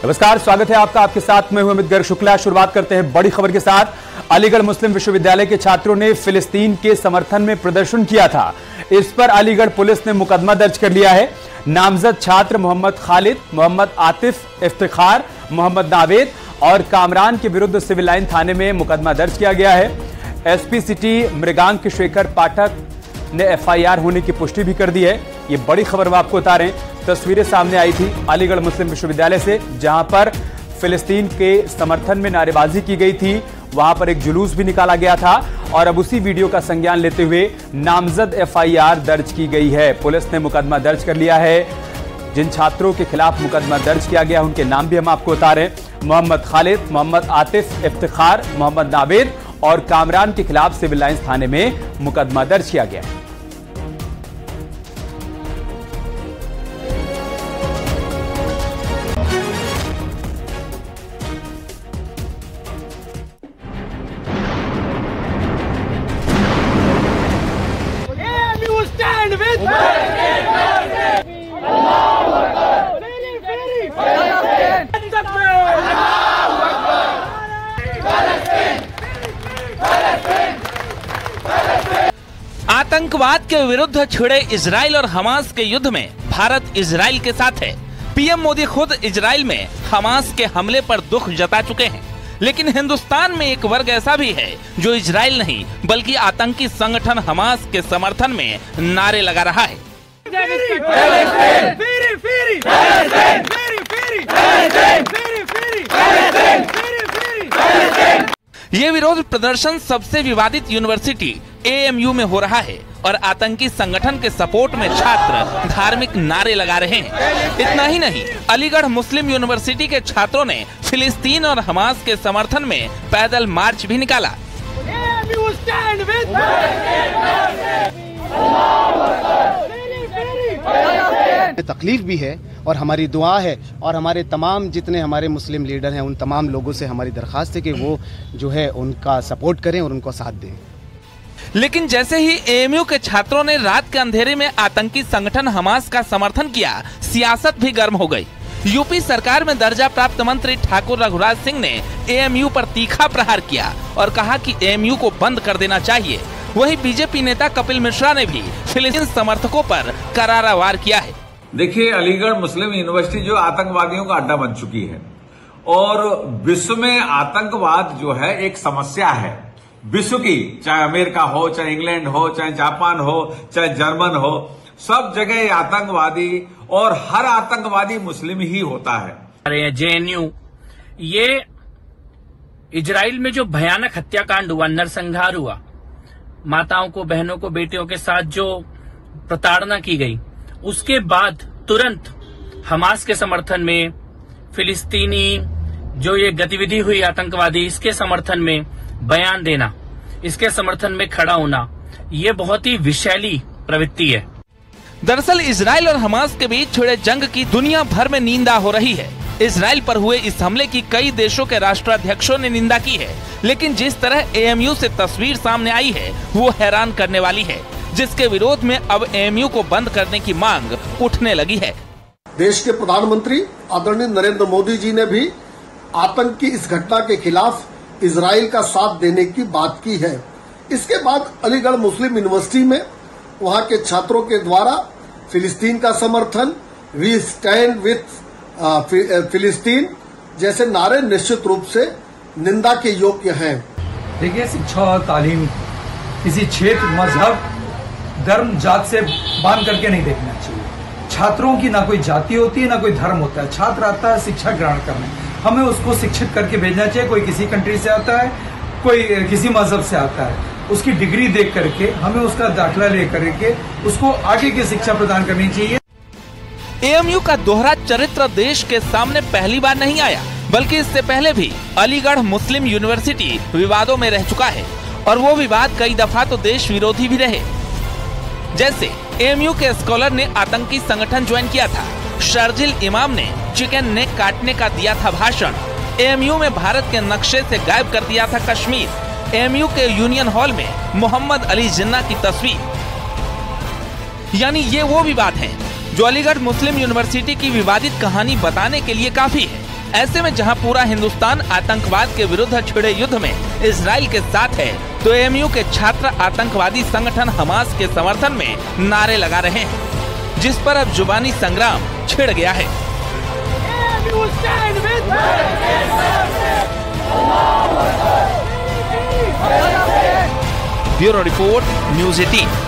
नमस्कार, स्वागत है आपका। आपके साथ मैं हूं अमित गर्ग शुक्ला। शुरुआत करते हैं बड़ी खबर के साथ। अलीगढ़ मुस्लिम विश्वविद्यालय के छात्रों ने फिलिस्तीन के समर्थन में प्रदर्शन किया था। इस पर अलीगढ़ पुलिस ने मुकदमा दर्ज कर लिया है। नामजद छात्र मोहम्मद खालिद, मोहम्मद आतिफ, इफ्तिखार, मोहम्मद नावेद और कामरान के विरुद्ध सिविल लाइन थाने में मुकदमा दर्ज किया गया है। एसपी सिटी मृगांक शेखर पाठक ने एफआईआर होने की पुष्टि भी कर दी है। ये बड़ी खबर हम आपको बता रहे हैं। तस्वीरें सामने आई थी अलीगढ़ मुस्लिम विश्वविद्यालय से, जहां पर फिलिस्तीन के समर्थन में नारेबाजी की गई थी। वहां पर एक जुलूस भी निकाला गया था और अब उसी वीडियो का संज्ञान लेते हुए नामजद एफआईआर दर्ज की गई है। पुलिस ने मुकदमा दर्ज कर लिया है। जिन छात्रों के खिलाफ मुकदमा दर्ज किया गया उनके नाम भी हम आपको बता रहे हैं। मोहम्मद खालिद, मोहम्मद आतिफ, इफ्तिखार, मोहम्मद नावेद और कामरान के खिलाफ सिविल लाइंस थाने में मुकदमा दर्ज किया गया है। आतंकवाद के विरुद्ध छिड़े इजराइल और हमास के युद्ध में भारत इजराइल के साथ है। पीएम मोदी खुद इजराइल में हमास के हमले पर दुख जता चुके हैं, लेकिन हिंदुस्तान में एक वर्ग ऐसा भी है जो इजराइल नहीं बल्कि आतंकी संगठन हमास के समर्थन में नारे लगा रहा है। ये विरोध प्रदर्शन सबसे विवादित यूनिवर्सिटी एएमयू में हो रहा है और आतंकी संगठन के सपोर्ट में छात्र धार्मिक नारे लगा रहे हैं। इतना ही नहीं, अलीगढ़ मुस्लिम यूनिवर्सिटी के छात्रों ने फिलिस्तीन और हमास के समर्थन में पैदल मार्च भी निकाला। तकलीफ भी है और हमारी दुआ है और हमारे तमाम जितने हमारे मुस्लिम लीडर हैं उन तमाम लोगों से हमारी दरखास्त है कि वो जो है उनका सपोर्ट करें और उनको साथ दें। लेकिन जैसे ही एएमयू के छात्रों ने रात के अंधेरे में आतंकी संगठन हमास का समर्थन किया, सियासत भी गर्म हो गई। यूपी सरकार में दर्जा प्राप्त मंत्री ठाकुर रघुराज सिंह ने एएमयू पर तीखा प्रहार किया और कहा कि एएमयू को बंद कर देना चाहिए। वहीं बीजेपी नेता कपिल मिश्रा ने भी फिलिस्तीन समर्थकों पर करारा वार किया है। देखिए, अलीगढ़ मुस्लिम यूनिवर्सिटी जो आतंकवादियों का अड्डा बन चुकी है और विश्व में आतंकवाद जो है एक समस्या है विश्व की, चाहे अमेरिका हो, चाहे इंग्लैंड हो, चाहे जापान हो, चाहे जर्मन हो, सब जगह आतंकवादी और हर आतंकवादी मुस्लिम ही होता है। अरे जेएनयू, ये इजराइल में जो भयानक हत्याकांड हुआ, नरसंहार हुआ, माताओं को, बहनों को, बेटियों के साथ जो प्रताड़ना की गई, उसके बाद तुरंत हमास के समर्थन में फिलिस्तीनी जो ये गतिविधि हुई आतंकवादी, इसके समर्थन में बयान देना, इसके समर्थन में खड़ा होना, ये बहुत ही विषैली प्रवृत्ति है। दरअसल इजराइल और हमास के बीच छिड़े जंग की दुनिया भर में निंदा हो रही है। इजराइल पर हुए इस हमले की कई देशों के राष्ट्राध्यक्षों ने निंदा की है, लेकिन जिस तरह एएमयू से तस्वीर सामने आई है वो हैरान करने वाली है, जिसके विरोध में अब एएमयू को बंद करने की मांग उठने लगी है। देश के प्रधानमंत्री आदरणीय नरेंद्र मोदी जी ने भी आतंक की इस घटना के खिलाफ इजराइल का साथ देने की बात की है। इसके बाद अलीगढ़ मुस्लिम यूनिवर्सिटी में वहां के छात्रों के द्वारा फिलिस्तीन का समर्थन, वी स्टैंड विथ फिलिस्तीन जैसे नारे निश्चित रूप से निंदा के योग्य हैं। देखिए, शिक्षा और तालीम किसी क्षेत्र, मजहब, धर्म, जात से बांध करके नहीं देखना चाहिए। छात्रों की ना कोई जाति होती है ना कोई धर्म होता है। छात्र आता है शिक्षा ग्रहण करने, हमें उसको शिक्षित करके भेजना चाहिए। कोई किसी कंट्री से आता है, कोई किसी मजहब से आता है, उसकी डिग्री देख करके हमें उसका दाखिला ले करके उसको आगे की शिक्षा प्रदान करनी चाहिए। एएमयू का दोहरा चरित्र देश के सामने पहली बार नहीं आया, बल्कि इससे पहले भी अलीगढ़ मुस्लिम यूनिवर्सिटी विवादों में रह चुका है और वो विवाद कई दफा तो देश विरोधी भी रहे। जैसे एएमयू के स्कॉलर ने आतंकी संगठन ज्वाइन किया था, शर्जिल इमाम ने चिकन नेक काटने का दिया था भाषण, एएमयू में भारत के नक्शे से गायब कर दिया था कश्मीर, एएमयू के यूनियन हॉल में मोहम्मद अली जिन्ना की तस्वीर। यानी ये वो विवाद हैं जो अलीगढ़ मुस्लिम यूनिवर्सिटी की विवादित कहानी बताने के लिए काफी है। ऐसे में जहां पूरा हिंदुस्तान आतंकवाद के विरुद्ध छिड़े युद्ध में इजराइल के साथ है, तो एएमयू के छात्र आतंकवादी संगठन हमास के समर्थन में नारे लगा रहे हैं, जिस पर अब जुबानी संग्राम छिड़ गया है। Bureau report, news 18।